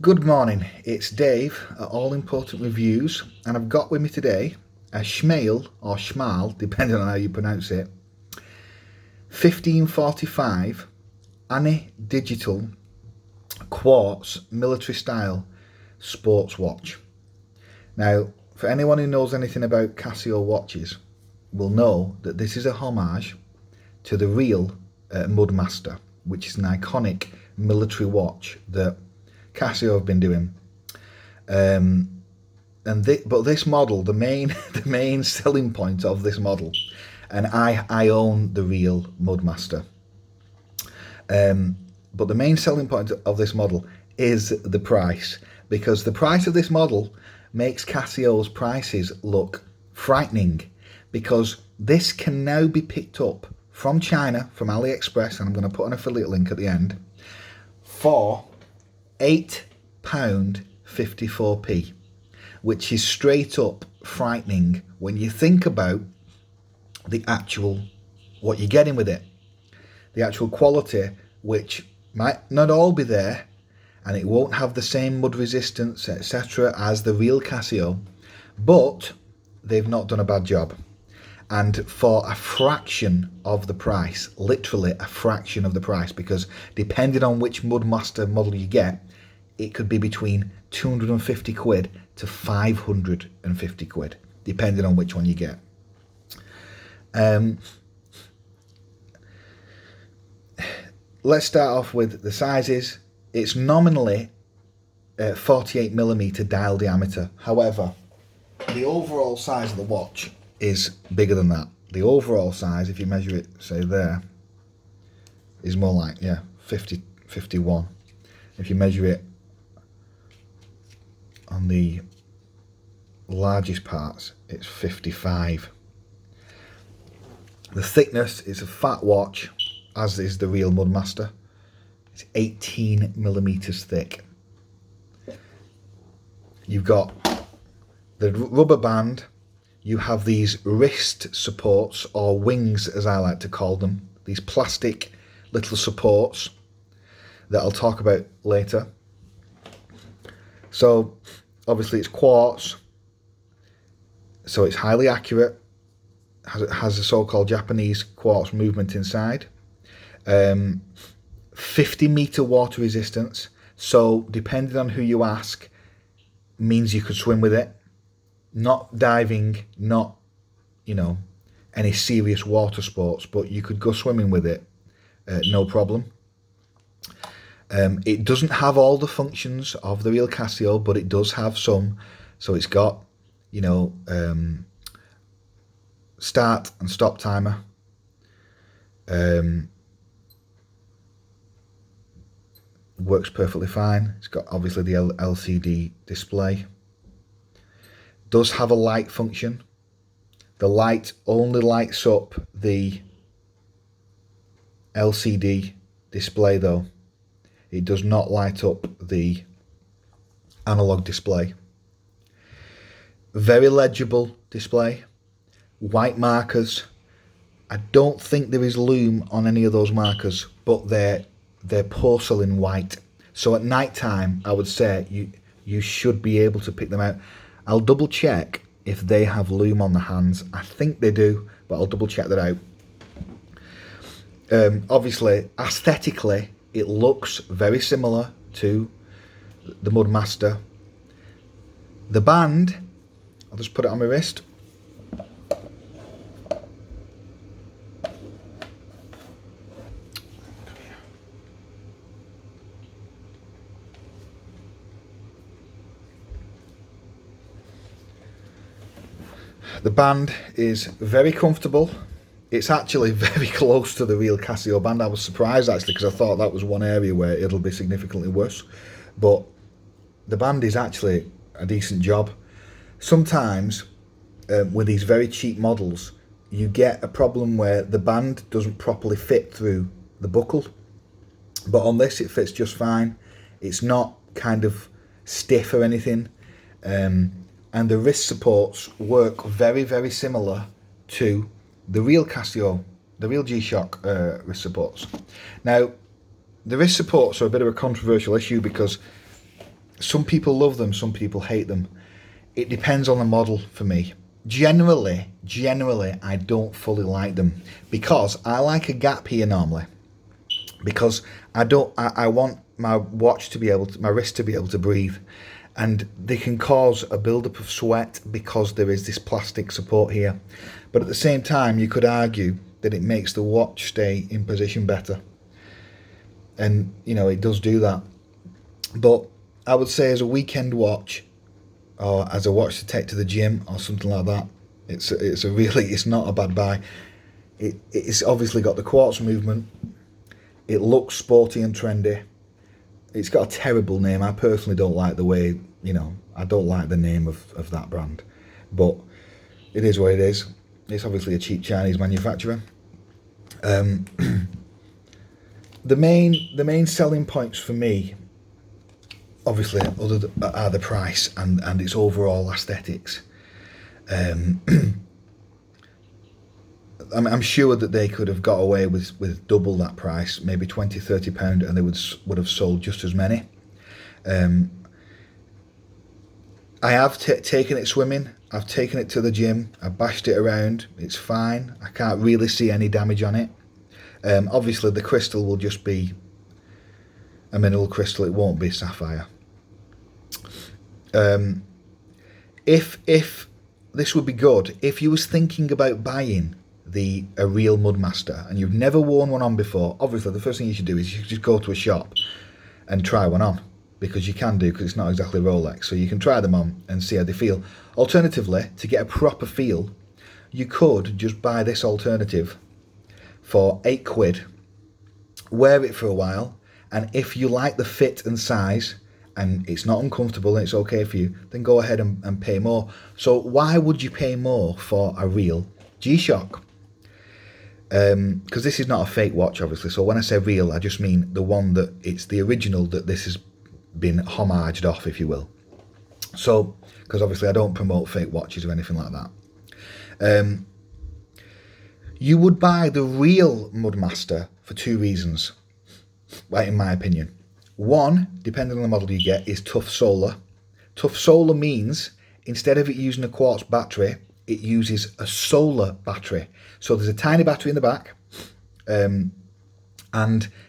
Good morning, it's Dave at All Important Reviews, and I've got with me today a Smael or Smael, depending on how you pronounce it, 1545 Annie Digital Quartz military style sports watch. Now, for anyone who knows anything about Casio watches, will know that this is a homage to the real Mudmaster, which is an iconic military watch that Casio have been doing. But this model, the main selling point of this model, and I own the real Mudmaster. But the main selling point of this model is the price, because the price of this model makes Casio's prices look frightening, because this can now be picked up from China, from AliExpress, and I'm going to put an affiliate link at the end, for £8.54p, which is straight up frightening when you think about the actual, what you're getting with it, the actual quality, which might not all be there, and it won't have the same mud resistance, etc., as the real Casio, but they've not done a bad job. And for a fraction of the price, literally a fraction of the price, because depending on which Mudmaster model you get, it could be between 250 quid to 550 quid, depending on which one you get. Let's start off with the sizes. It's nominally 48mm dial diameter. However, the overall size of the watch is bigger than that. The overall size, if you measure it, say there, is more like, 50, 51. If you measure it on the largest parts, it's 55. The thickness is a fat watch, as is the real Mudmaster. It's 18mm thick. You've got the rubber band. You have these wrist supports, or wings as I like to call them, these plastic little supports that I'll talk about later. So obviously it's quartz, so it's highly accurate, has a so-called Japanese quartz movement inside. 50-meter water resistance, so depending on who you ask, means you could swim with it. Not diving, not, any serious water sports, but you could go swimming with it, no problem. It doesn't have all the functions of the real Casio, but it does have some. So it's got, start and stop timer. Works perfectly fine. It's got obviously the LCD display. Does have a light function. The light only lights up the LCD display though. It does not light up the analog display. Very legible display. White markers. I don't think there is lume on any of those markers, but they're porcelain white. So at night time, I would say you should be able to pick them out. I'll double check if they have lume on the hands. I think they do, but I'll double check that out. Obviously, aesthetically, it looks very similar to the Mudmaster. The band, I'll just put it on my wrist. The band is very comfortable. It's actually very close to the real Casio band. I was surprised actually, because I thought that was one area where it'll be significantly worse. But the band is actually a decent job. Sometimes with these very cheap models, you get a problem where the band doesn't properly fit through the buckle. But on this, it fits just fine. It's not kind of stiff or anything. And the wrist supports work very, very similar to the real Casio, the real G-Shock wrist supports. Now, the wrist supports are a bit of a controversial issue because Some people love them, some people hate them. It depends on the model for me. Generally, I don't fully like them because I like a gap here normally. Because I want my watch to be able to, my wrist to be able to breathe, and they can cause a buildup of sweat because there is this plastic support here. But at the same time, you could argue that it makes the watch stay in position better, and it does do that. But I would say as a weekend watch, or as a watch to take to the gym or something like that, it's not a bad buy. It's obviously got the quartz movement. It looks sporty and trendy. It's got a terrible name. I personally don't like the way, I don't like the name of that brand. But it is what it is. It's obviously a cheap Chinese manufacturer. The main selling points for me, obviously, are the price and its overall aesthetics. I'm sure that they could have got away with double that price, maybe £20-30, and they would have sold just as many. I have taken it swimming. I've taken it to the gym. I bashed it around. It's fine. I can't really see any damage on it. Obviously, the crystal will just be a mineral crystal. It won't be sapphire. If this would be good if you was thinking about buying a real Mudmaster and you've never worn one on before. Obviously, the first thing you should do is you should just go to a shop and try one on, because you can do, because it's not exactly Rolex, so you can try them on and see how they feel. Alternatively, to get a proper feel, you could just buy this alternative for £8, wear it for a while, and if you like the fit and size and it's not uncomfortable and it's okay for you, then go ahead and pay more. So why would you pay more for a real G-Shock? Because this is not a fake watch, obviously. So when I say real, I just mean the one that it's the original that this has been homaged off, if you will. So, because obviously I don't promote fake watches or anything like that. You would buy the real Mudmaster for two reasons, right, in my opinion. One, depending on the model you get, is tough solar. Tough solar means instead of it using a quartz battery, it uses a solar battery. So there's a tiny battery in the back, and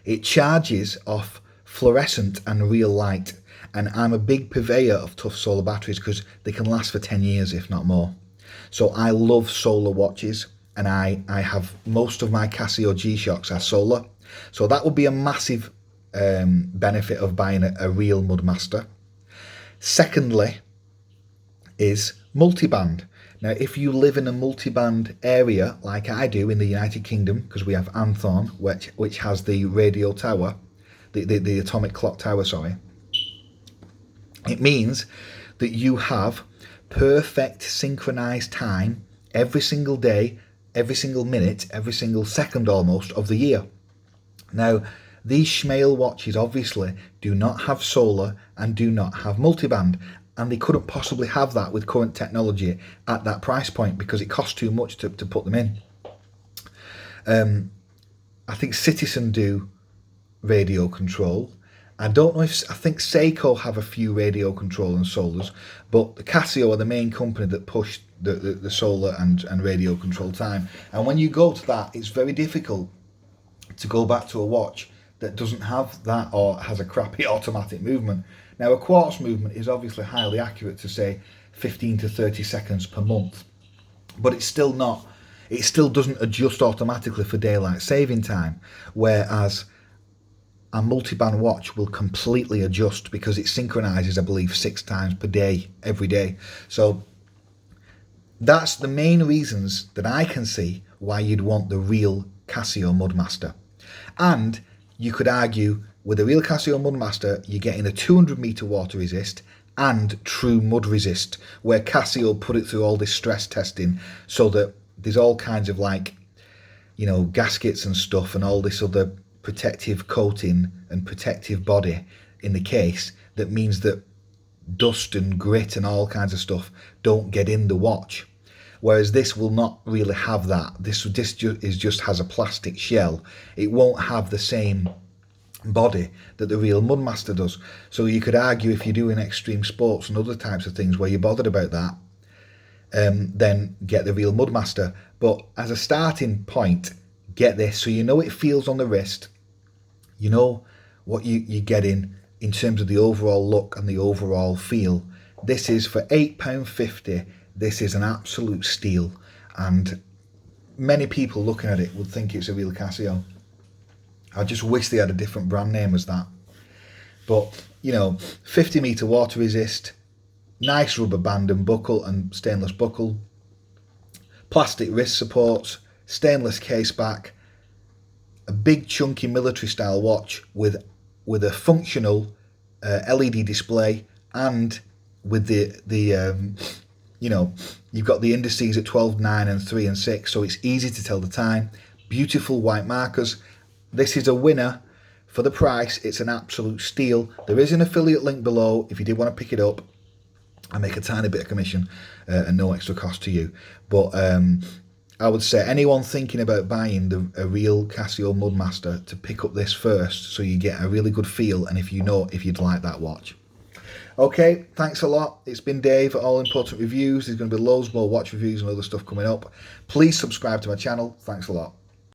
it charges off fluorescent and real light. And I'm a big purveyor of tough solar batteries because they can last for 10 years, if not more. So I love solar watches, and I have most of my Casio G-Shocks are solar. So that would be a massive benefit of buying a real Mudmaster. Secondly is multiband. Now, if you live in a multiband area like I do in the United Kingdom, because we have Anthorn, which has the radio tower, the atomic clock tower, sorry, it means that you have perfect synchronized time every single day, every single minute, every single second almost of the year. Now, these Smael watches obviously do not have solar and do not have multiband, and they couldn't possibly have that with current technology at that price point because it costs too much to put them in. I think Citizen do radio control. I don't know I think Seiko have a few radio control and solars, but Casio are the main company that push the solar and radio control time. And when you go to that, it's very difficult to go back to a watch that doesn't have that or has a crappy automatic movement. Now, a quartz movement is obviously highly accurate to say 15 to 30 seconds per month, but it's still not, it still doesn't adjust automatically for daylight saving time, whereas a multiband watch will completely adjust because it synchronizes, I believe, 6 times per day, every day. So that's the main reasons that I can see why you'd want the real Casio Mudmaster. And you could argue with a real Casio Mudmaster, you're getting a 200 meter water resist and true mud resist, where Casio put it through all this stress testing so that there's all kinds of gaskets and stuff and all this other protective coating and protective body in the case that means that dust and grit and all kinds of stuff don't get in the watch. Whereas this will not really have that. This just has a plastic shell. It won't have the same body that the real Mudmaster does. So you could argue, if you're doing extreme sports and other types of things where you're bothered about that, then get the real Mudmaster. But as a starting point, get this, so you know it feels on the wrist, you know what you're getting in terms of the overall look and the overall feel. This is for £8.50. This is an absolute steal, and many people looking at it would think it's a real Casio. I just wish they had a different brand name as that. But, you know, 50 metre water resist, nice rubber band and buckle and stainless buckle, plastic wrist supports, stainless case back, a big chunky military style watch with a functional LED display, and with the you know, you've got the indices at 12, 9 and 3 and 6, so it's easy to tell the time. Beautiful white markers. This is a winner for the price. It's an absolute steal. There is an affiliate link below if you did want to pick it up. I make a tiny bit of commission and no extra cost to you. But I would say anyone thinking about buying a real Casio Mudmaster, to pick up this first, so you get a really good feel, and if you'd like that watch. Okay, thanks a lot. It's been Dave at All Important Reviews. There's going to be loads more watch reviews and other stuff coming up. Please subscribe to my channel. Thanks a lot.